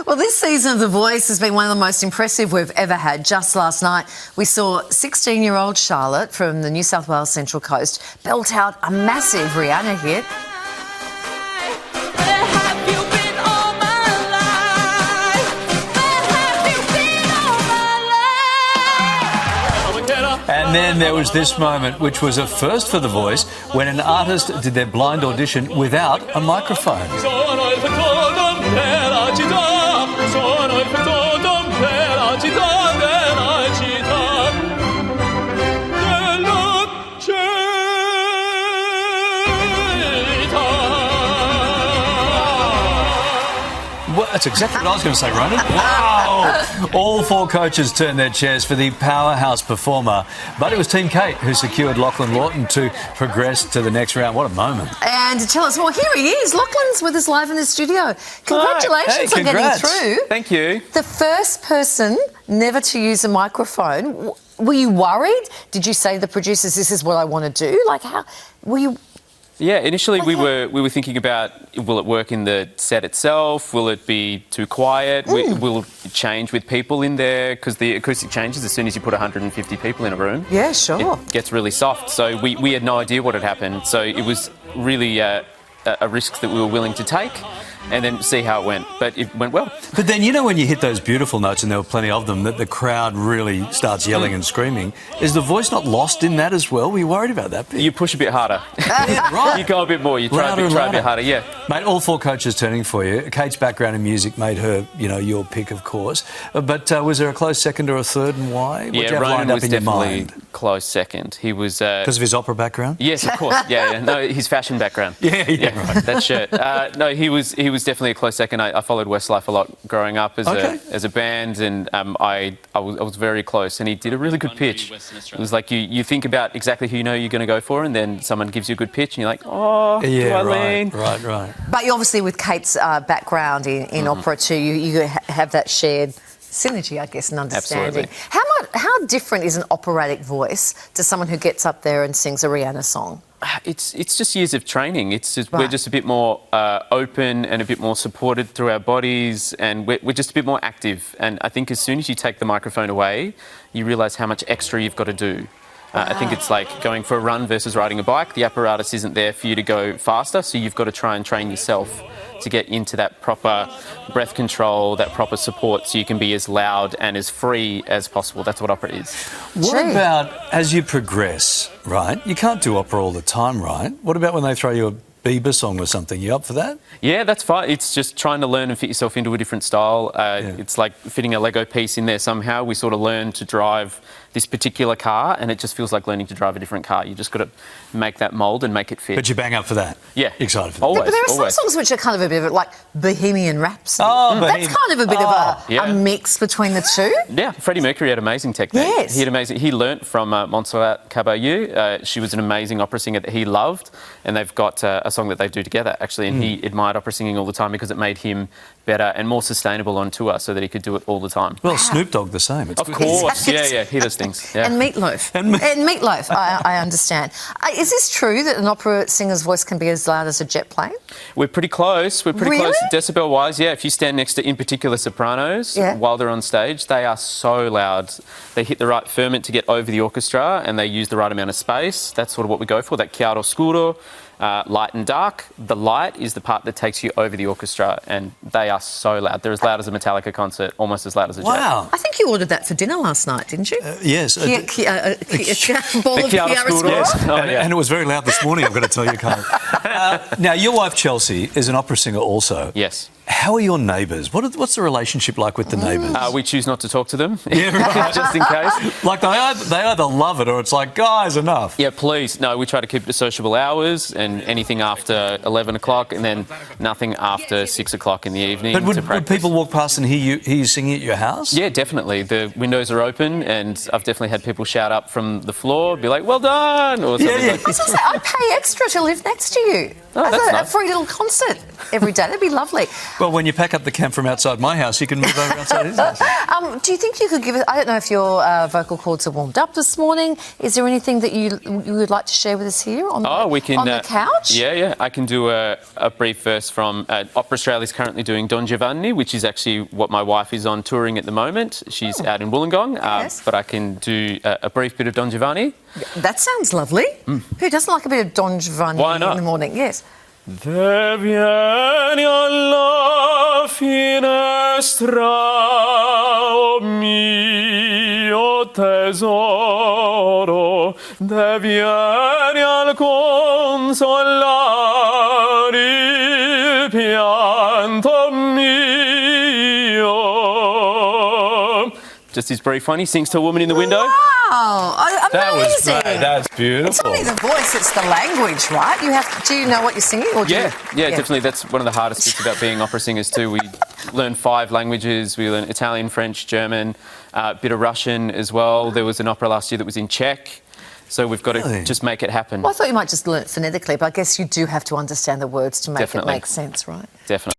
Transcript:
Well, this season of The Voice has been one of the most impressive we've ever had. Just last night, we saw 16-year-old Charlotte from the New South Wales Central Coast belt out a massive Rihanna hit. And then there was this moment, which was a first for The Voice, when an artist did their blind audition without a microphone. Well, that's exactly what I was going to say, Ronan. Wow! All four coaches turned their chairs for the powerhouse performer. But it was Team Kate who secured Lachlann Lawton to progress to the next round. What a moment. And to tell us more, here he is. Lachlan's with us live in the studio. Congratulations on getting through. Thank you. The first person never to use a microphone. Were you worried? Did you say to the producers, this is what I want to do? Like, how were you... Yeah, initially we were thinking about, will it work in the set itself? Will it be too quiet? Will it change with people in there? Because the acoustic changes as soon as you put 150 people in a room. Yeah, sure. It gets really soft. So we had no idea what had happened. So it was really a risk that we were willing to take and then see how it went. But it went well. But then, you know, when you hit those beautiful notes, and there were plenty of them, that the crowd really starts yelling and screaming, is the voice not lost in that as well? Were you worried about that bit? You push a bit harder. Yeah, right. You go a bit more. You try a bit harder, yeah. Mate, all four coaches turning for you. Kate's background in music made her, you know, your pick, of course. But was there a close second or a third, and why? What Yeah, Ronan was definitely close second. He was... Because of his opera background? Yes, of course. Yeah. No, his fashion background. Yeah, right. That shirt. No, he was definitely a close second. I followed Westlife a lot growing up as a band, and I was very close, and he did a really good pitch. It was like you think about exactly who you know you're going to go for, and then someone gives you a good pitch, and you're like, oh, yeah, do I lean? Right. But you obviously, with Kate's background in opera too, you have that shared synergy, I guess, and understanding. Absolutely. How different is an operatic voice to someone who gets up there and sings a Rihanna song? It's just years of training. It's just we're just a bit more open and a bit more supported through our bodies, and we're just a bit more active. And I think as soon as you take the microphone away, you realise how much extra you've got to do. I think it's like going for a run versus riding a bike. The apparatus isn't there for you to go faster, so you've got to try and train yourself to get into that proper breath control, that proper support, so you can be as loud and as free as possible. That's what opera is. What about as you progress, right? You can't do opera all the time, right? What about when they throw you a Bieber song or something? You up for that? Yeah, that's fine. It's just trying to learn and fit yourself into a different style. It's like fitting a Lego piece in there somehow. We sort of learn to drive this particular car, and it just feels like learning to drive a different car. You just got to make that mould and make it fit. But you bang up for that? Yeah. Excited for that? Always, but there are some songs which are kind of a bit of like bohemian raps. Oh, that's kind of a bit of a mix between the two. Yeah, Freddie Mercury had amazing technique. Yes. He learnt from Montserrat Caballé. She was an amazing opera singer that he loved, and they've got a song that they do together, actually, and he admired opera singing all the time because it made him better and more sustainable on tour so that he could do it all the time. Well, Snoop Dogg the same. Of course, yeah, he does things. Yeah. And Meatloaf. And Meatloaf, I understand. Is this true that an opera singer's voice can be as loud as a jet plane? We're pretty close. We're pretty close decibel-wise, yeah. If you stand next to, in particular, sopranos, while they're on stage, they are so loud. They hit the right ferment to get over the orchestra, and they use the right amount of space. That's sort of what we go for, that chiaro scuro. Light and dark. The light is the part that takes you over the orchestra, and they are so loud. They're as loud as a Metallica concert, almost as loud as a jet. Wow. I think you ordered that for dinner last night, didn't you? Yes. Ball of chiaroscuro. Yes. And it was very loud this morning, I've got to tell you, Carl. Now, your wife, Chelsea, is an opera singer also. Yes. How are your neighbours? What's the relationship like with the neighbours? We choose not to talk to them, right. just in case. Like, they either love it or it's like, guys, enough. Yeah, please. No, we try to keep it to sociable hours and anything after 11 o'clock and then nothing after 6 o'clock in the evening. But would people walk past and hear you singing at your house? Yeah, definitely. The windows are open, and I've definitely had people shout up from the floor, be like, well done, or something like that. I pay extra to live next to you. Oh, that's nice. A free little concert. every day. That'd be lovely. Well, when you pack up the camp from outside my house, you can move over outside his house. Do you think you could give us... I don't know if your vocal cords are warmed up this morning. Is there anything that you would like to share with us here on, on the couch? Yeah. I can do a brief verse from... Opera Australia is currently doing Don Giovanni, which is actually what my wife is on touring at the moment. She's out in Wollongong, yes. but I can do a brief bit of Don Giovanni. That sounds lovely. Who doesn't like a bit of Don Giovanni Why not? in the morning? Yes. De vieni alla finestra, oh mio tesoro, de vieni al consolare il pianto mio. Just his brief one. He sings to a woman in the window. Wow, amazing. That was great. That's beautiful. It's only the voice, it's the language, right? Do you know what you're singing? Or Definitely. That's one of the hardest bits about being opera singers too. We learn 5 languages. We learn Italian, French, German, a bit of Russian as well. There was an opera last year that was in Czech. So we've got to just make it happen. Well, I thought you might just learn it phonetically, but I guess you do have to understand the words to make it make sense, right? Definitely.